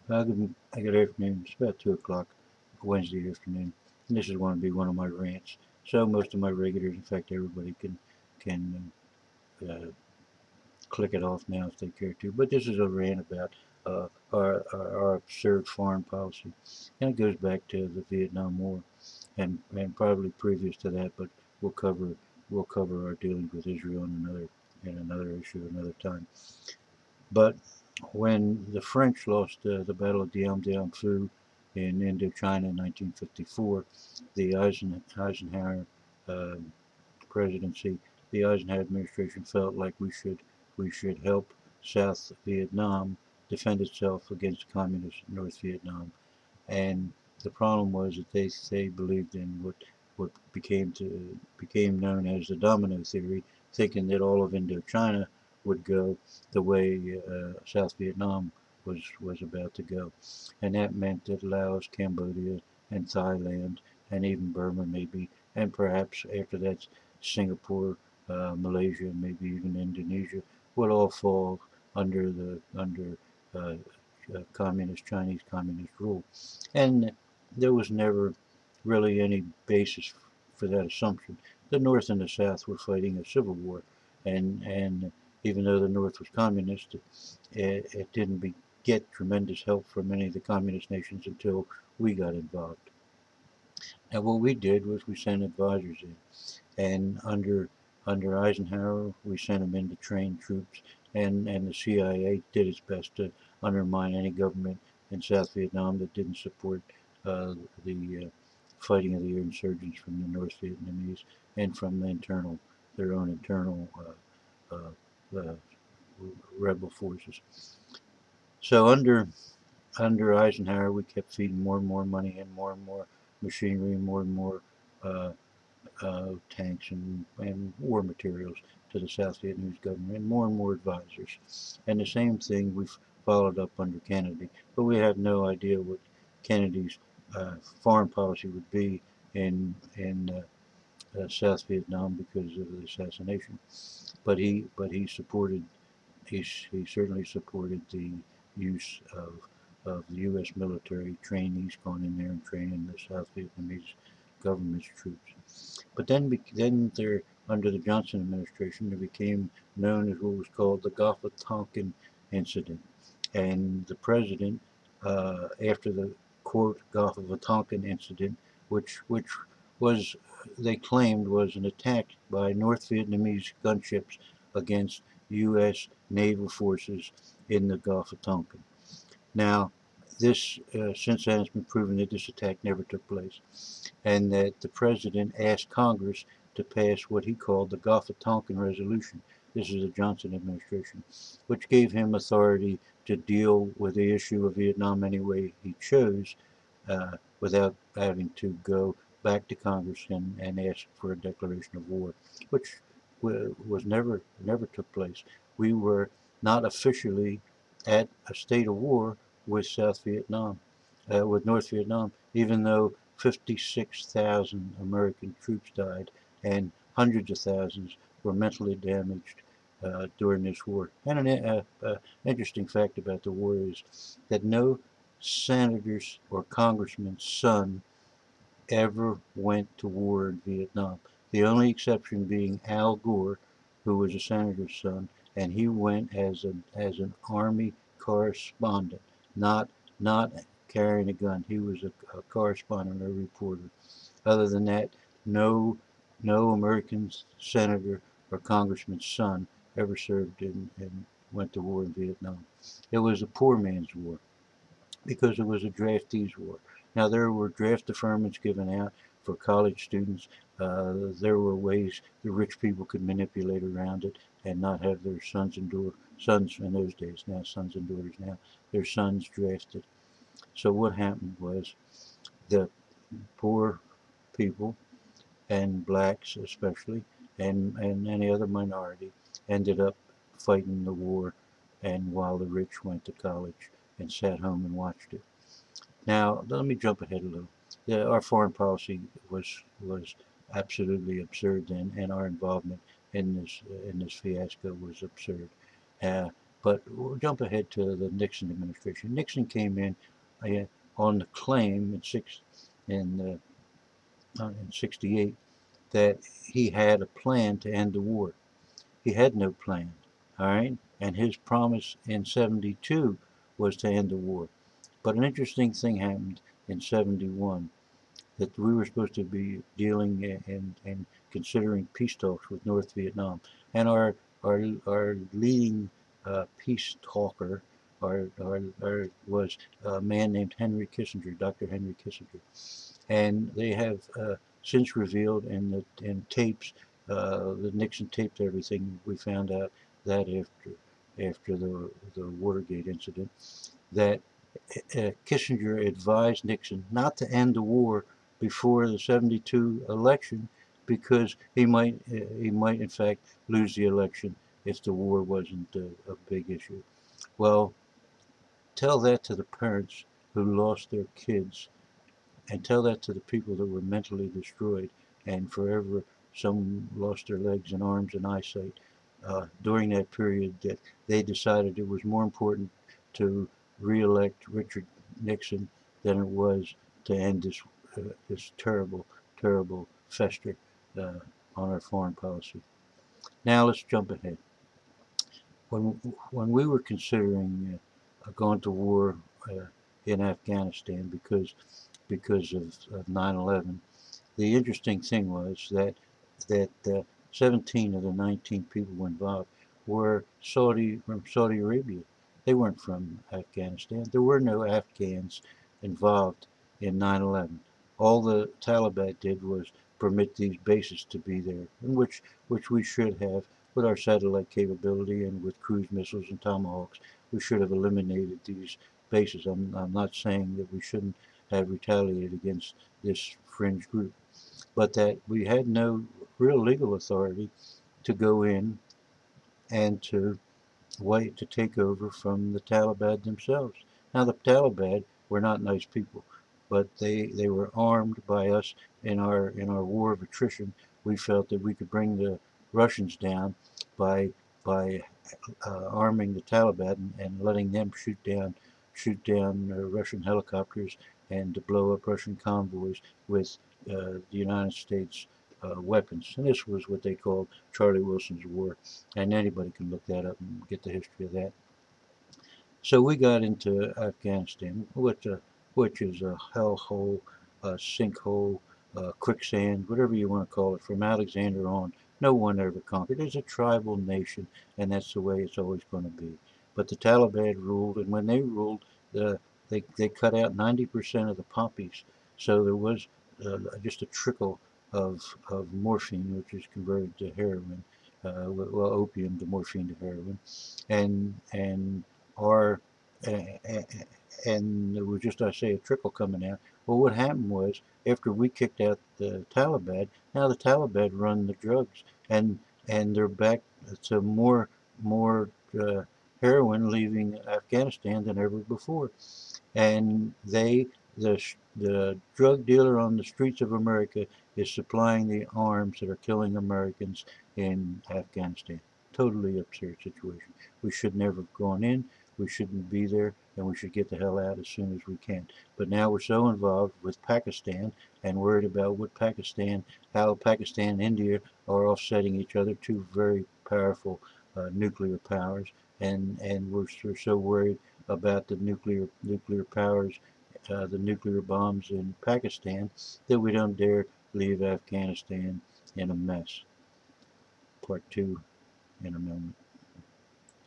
Good afternoon. It's about 2 o'clock Wednesday afternoon. And this is going to be one of my rants. So most of my regulars, in fact, everybody can click it off now if they care to. But this is a rant about our absurd foreign policy. And it goes back to the Vietnam War and probably previous to that, but we'll cover we'll cover our dealings with Israel in another issue another time. But when the French lost the Battle of Dien Bien Phu in Indochina in 1954, the Eisenhower uh, presidency, the Eisenhower administration felt like we should help South Vietnam defend itself against communist North Vietnam. And the problem was that they believed in what became known as the domino theory, thinking that all of Indochina would go the way South Vietnam was about to go, and that meant that Laos, Cambodia, and Thailand, and even Burma maybe, and perhaps after that Singapore, Malaysia, maybe even Indonesia would all fall under uh, Chinese communist rule. And there was never really any basis for that assumption. The North and the South were fighting a civil war, and even though the North was communist, it didn't get tremendous help from any of the communist nations until we got involved. And what we did was we sent advisors in, and under Eisenhower, we sent them in to train troops, and the CIA did its best to undermine any government in South Vietnam that didn't support the fighting of the insurgents from the North Vietnamese and from their own internal uh, rebel forces. So under Eisenhower, we kept feeding more and more money and more machinery, more and more uh, tanks and war materials to the South Vietnamese government, and more advisors. And the same thing we've followed up under Kennedy, but we had no idea what Kennedy's foreign policy would be in South Vietnam because of the assassination. But he supported he certainly supported the use of the U.S. military trainees going in there and training the South Vietnamese government's troops. But then there, under the Johnson administration, it became known as what was called the Gulf of Tonkin incident. And the president, after the quote Gulf of Tonkin incident, which was they claimed was an attack by North Vietnamese gunships against U.S. naval forces in the Gulf of Tonkin. Now, this since then it's been proven that this attack never took place, and that the president asked Congress to pass what he called the Gulf of Tonkin Resolution. This is the Johnson administration, which gave him authority to deal with the issue of Vietnam any way he chose, without having to go back to Congress and ask for a declaration of war, which was never took place. We were not officially at a state of war with South Vietnam, with North Vietnam, even though 56,000 American troops died and hundreds of thousands were mentally damaged during this war. And an interesting fact about the war is that no senator's or congressman's son ever went to war in Vietnam. The only exception being Al Gore, who was a senator's son, and he went as an army correspondent, not not carrying a gun. He was a correspondent, a reporter. Other than that, no no American senator or congressman's son ever served and went to war in Vietnam. It was a poor man's war because it was a draftees war. Now there were draft deferments given out for college students. There were ways the rich people could manipulate around it and not have their sons in those days, now sons and daughters now, their sons drafted. So what happened was the poor people and blacks especially and any other minority ended up fighting the war, and while the rich went to college and sat home and watched it. Now, let me jump ahead a little. Our foreign policy was absolutely absurd then, and our involvement in this fiasco was absurd. Uh, But we'll jump ahead to the Nixon administration. Nixon came in on the claim in '68 that he had a plan to end the war. He had no plan, all right? And his promise in '72 was to end the war. But an interesting thing happened in '71, that we were supposed to be dealing and considering peace talks with North Vietnam. And our leading peace talker was a man named Henry Kissinger, Dr. Henry Kissinger. And they have since revealed in tapes, the Nixon taped everything. We found out that after the Watergate incident, that Kissinger advised Nixon not to end the war before the '72 election because he might in fact lose the election if the war wasn't a big issue. Well, tell that to the parents who lost their kids, and tell that to the people that were mentally destroyed and forever some lost their legs and arms and eyesight during that period, that they decided it was more important to re-elect Richard Nixon than it was to end this terrible, terrible fester on our foreign policy. Now let's jump ahead. When we were considering going to war in Afghanistan because of 9/11, the interesting thing was that 17 of the 19 people involved were from Saudi Arabia. They weren't from Afghanistan. There were no Afghans involved in 9/11. All the Taliban did was permit these bases to be there, and which we should have with our satellite capability and with cruise missiles and Tomahawks. We should have eliminated these bases. I'm not saying that we shouldn't have retaliated against this fringe group, but that we had no real legal authority to go in and to take over from the Taliban themselves. Now the Taliban were not nice people, but they were armed by us in our war of attrition. We felt that we could bring the Russians down by arming the Taliban and letting them shoot down Russian helicopters and to blow up Russian convoys with the United States weapons. And this was what they called Charlie Wilson's War. And anybody can look that up and get the history of that. So we got into Afghanistan, which is a hellhole, a sinkhole, quicksand, whatever you want to call it, from Alexander on. No one ever conquered. It's a tribal nation, and that's the way it's always going to be. But the Taliban ruled, and when they ruled, they cut out 90% of the poppies. So there was just a trickle of morphine, which is converted to heroin, well, opium to morphine to heroin, and our and there was just, I say, a trickle coming out. Well, what happened was, after we kicked out the Taliban, now the Taliban run the drugs, and they're back to more heroin leaving Afghanistan than ever before. And the drug dealer on the streets of America is supplying the arms that are killing Americans in Afghanistan. Totally absurd situation. We should never have gone in. We shouldn't be there, and we should get the hell out as soon as we can. But now we're so involved with Pakistan and worried about how Pakistan and India are offsetting each other, two very powerful nuclear powers, and we're so worried about the nuclear powers, the nuclear bombs in Pakistan, that we don't dare leave Afghanistan in a mess. Part 2 in a moment.